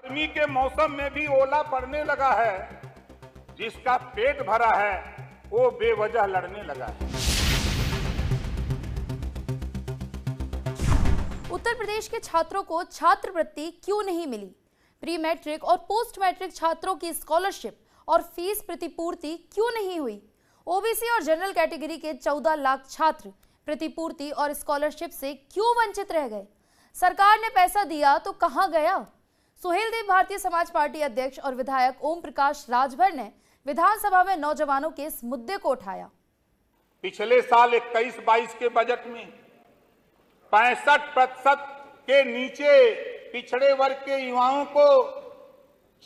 गर्मी के मौसम में भी ओला पड़ने लगा है। जिसका पेट भरा है वो बेवजह लड़ने लगा है। उत्तर प्रदेश के छात्रों को छात्रवृत्ति क्यों नहीं मिली? प्री मैट्रिक और पोस्ट मैट्रिक छात्रों की स्कॉलरशिप और फीस प्रतिपूर्ति क्यों नहीं हुई? ओबीसी और जनरल कैटेगरी के 14 लाख छात्र प्रतिपूर्ति और स्कॉलरशिप से क्यों वंचित रह गए? सरकार ने पैसा दिया तो कहां गया? सुहेलदेव भारतीय समाज पार्टी अध्यक्ष और विधायक ओम प्रकाश राजभर ने विधानसभा में नौजवानों के इस मुद्दे को उठाया। पिछले साल 21-22 के बजट में 65% के नीचे पिछड़े वर्ग के युवाओं को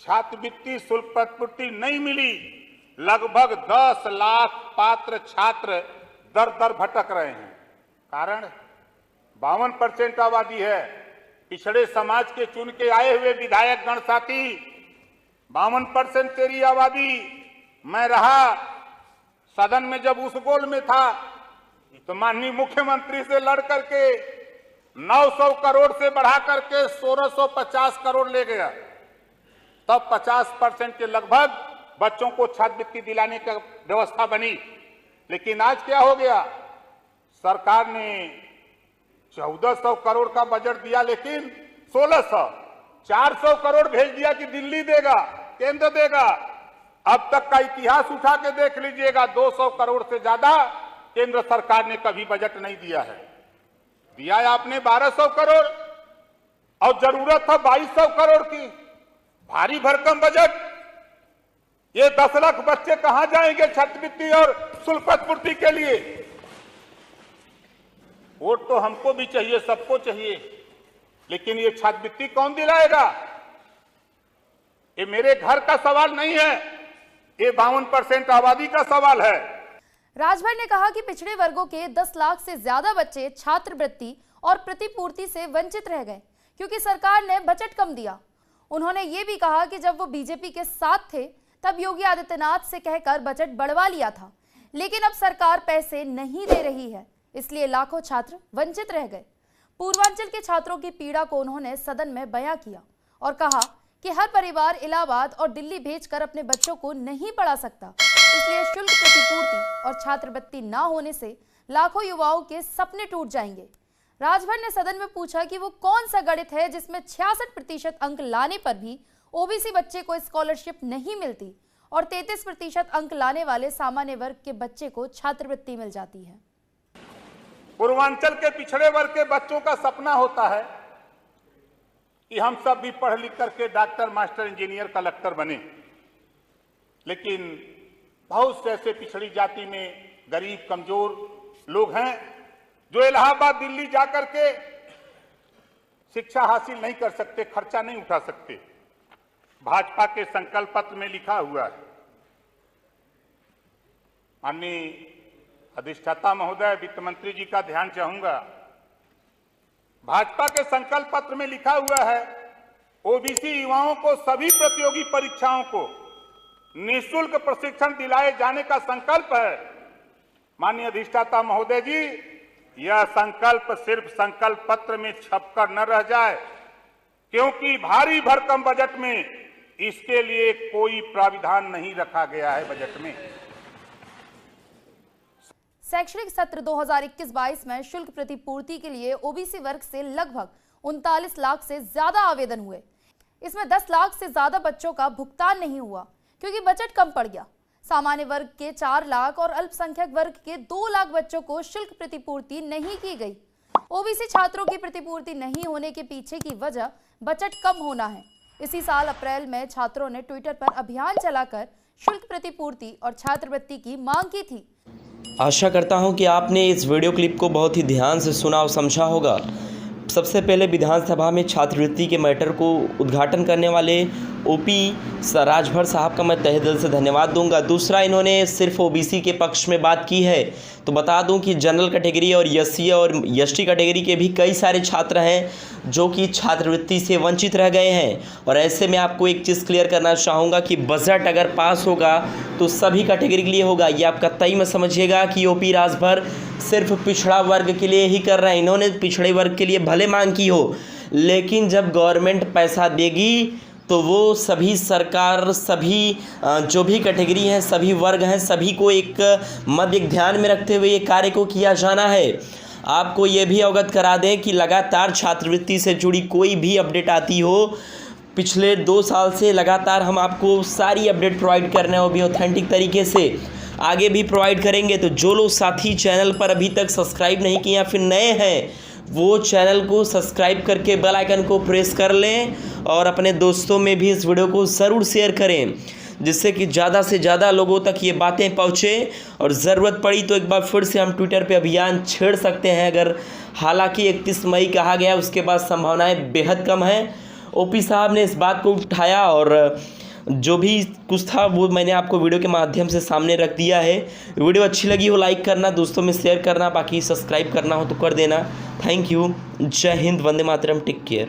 छात्रवृत्ति शुल्क प्रतिपूर्ति नहीं मिली। लगभग 10 लाख पात्र छात्र दर दर भटक रहे हैं। कारण 52% आबादी है। पिछड़े समाज के चुन के आए हुए विधायक गण साथी 52% तेरी आबादी। मैं रहा सदन में जब उस गोल में था तो माननीय मुख्यमंत्री से लड़ करके 900 करोड़ से बढ़ा करके 1650 करोड़ ले गया। तब 50% के लगभग बच्चों को छात्रवृत्ति दिलाने की व्यवस्था बनी। लेकिन आज क्या हो गया? सरकार ने 1400 करोड़ का बजट दिया, लेकिन 400 करोड़ भेज दिया कि दिल्ली देगा, केंद्र देगा। अब तक का इतिहास उठा के देख लीजिएगा, 200 करोड़ से ज्यादा केंद्र सरकार ने कभी बजट नहीं दिया है। दिया है आपने 1200 करोड़ और जरूरत था 2200 करोड़ की। भारी भरकम बजट। ये 10 लाख बच्चे कहां जाएंगे छात्रवृत्ति और शुल्क प्रतिपूर्ति के लिए? वोट तो हमको भी चाहिए, सबको चाहिए, लेकिन ये छात्रवृत्ति कौन दिलाएगा? ये मेरे घर का सवाल नहीं है, ये 52% आबादी का सवाल है। राजभर ने कहा कि पिछड़े वर्गों के 10 लाख से ज्यादा बच्चे छात्रवृत्ति और प्रतिपूर्ति से वंचित रह गए क्योंकि सरकार ने बजट कम दिया। उन्होंने ये भी कहा कि जब वो बीजेपी के साथ थे तब योगी आदित्यनाथ से कहकर बजट बढ़वा लिया था, लेकिन अब सरकार पैसे नहीं दे रही है, इसलिए लाखों छात्र वंचित रह गए। पूर्वांचल के छात्रों की पीड़ा को उन्होंने सदन में बयां किया और कहा कि हर परिवार इलाहाबाद और दिल्ली भेजकर अपने बच्चों को नहीं पढ़ा सकता, इसलिए शुल्क प्रतिपूर्ति और छात्रवृत्ति न होने से लाखों युवाओं के सपने टूट जाएंगे। राजभर ने सदन में पूछा कि वो कौन सा गणित है जिसमें 66% अंक लाने पर भी ओबीसी बच्चे को स्कॉलरशिप नहीं मिलती और 33% अंक लाने वाले सामान्य वर्ग के बच्चे को छात्रवृत्ति मिल जाती है। पूर्वांचल के पिछड़े वर्ग के बच्चों का सपना होता है कि हम सब भी पढ़ लिख करके डॉक्टर, मास्टर, इंजीनियर, कलेक्टर बने, लेकिन बहुत से ऐसे पिछड़ी जाति में गरीब कमजोर लोग हैं जो इलाहाबाद, दिल्ली जाकर के शिक्षा हासिल नहीं कर सकते, खर्चा नहीं उठा सकते। भाजपा के संकल्प पत्र में लिखा हुआ है। माननीय अधिष्ठाता महोदय, वित्त मंत्री जी का ध्यान चाहूंगा। भाजपा के संकल्प पत्र में लिखा हुआ है, ओबीसी युवाओं को सभी प्रतियोगी परीक्षाओं को निःशुल्क प्रशिक्षण दिलाए जाने का संकल्प है। माननीय अधिष्ठाता महोदय जी, यह संकल्प सिर्फ संकल्प पत्र में छपकर न रह जाए, क्योंकि भारी भरकम बजट में इसके लिए कोई प्राविधान नहीं रखा गया है बजट में। शैक्षणिक सत्र 2021-22 में शुल्क प्रतिपूर्ति के लिए ओबीसी वर्ग से लगभग 39 लाख से ज्यादा आवेदन हुए। इसमें 10 लाख से ज्यादा बच्चों का भुगतान नहीं हुआ क्योंकि बजट कम पड़ गया। सामान्य वर्ग के 4 लाख और अल्पसंख्यक वर्ग के 2 लाख बच्चों को शुल्क प्रतिपूर्ति नहीं की गई। ओबीसी छात्रों की प्रतिपूर्ति नहीं होने के पीछे की वजह बजट कम होना है। इसी साल अप्रैल में छात्रों ने ट्विटर पर अभियान चलाकर शुल्क प्रतिपूर्ति और छात्रवृत्ति की मांग की थी। आशा करता हूं कि आपने इस वीडियो क्लिप को बहुत ही ध्यान से सुना और समझा होगा। सबसे पहले विधानसभा में छात्रवृत्ति के मैटर को उद्घाटन करने वाले ओपी राजभर साहब का मैं तहे दिल से धन्यवाद दूंगा। दूसरा, इन्होंने सिर्फ ओबीसी के पक्ष में बात की है, तो बता दूं कि जनरल कैटेगरी और एससी और एसटी कैटेगरी के भी कई सारे छात्र हैं जो कि छात्रवृत्ति से वंचित रह गए हैं। और ऐसे में आपको एक चीज़ क्लियर करना चाहूँगा कि बजट अगर पास होगा तो सभी कैटेगरी के लिए होगा। ये आप कतई में समझिएगा कि ओपी राजभर सिर्फ पिछड़ा वर्ग के लिए ही कर रहे हैं। इन्होंने पिछड़े वर्ग के लिए भले मांग की हो, लेकिन जब गवर्नमेंट पैसा देगी तो वो सभी सरकार, सभी जो भी कैटेगरी हैं, सभी वर्ग हैं, सभी को एक मध्य ध्यान में रखते हुए ये कार्य को किया जाना है। आपको ये भी अवगत करा दें कि लगातार छात्रवृत्ति से जुड़ी कोई भी अपडेट आती हो, पिछले 2 साल से लगातार हम आपको सारी अपडेट प्रोवाइड कर रहे हैं, वो भी ऑथेंटिक तरीके से आगे भी प्रोवाइड करेंगे। तो जो लोग साथी चैनल पर अभी तक सब्सक्राइब नहीं किए या फिर नए हैं, वो चैनल को सब्सक्राइब करके बेल आइकन को प्रेस कर लें और अपने दोस्तों में भी इस वीडियो को ज़रूर शेयर करें, जिससे कि ज़्यादा से ज़्यादा लोगों तक ये बातें पहुँचे और ज़रूरत पड़ी तो एक बार फिर से हम ट्विटर पे अभियान छेड़ सकते हैं। अगर हालांकि 31 मई कहा गया, उसके बाद संभावनाएं बेहद कम हैं। ओपी साहब ने इस बात को उठाया और जो भी कुछ था वो मैंने आपको वीडियो के माध्यम से सामने रख दिया है। वीडियो अच्छी लगी हो लाइक करना, दोस्तों में शेयर करना, बाकी सब्सक्राइब करना हो तो कर देना। Thank you. जय हिंद, वंदे मातरम, टेक केयर।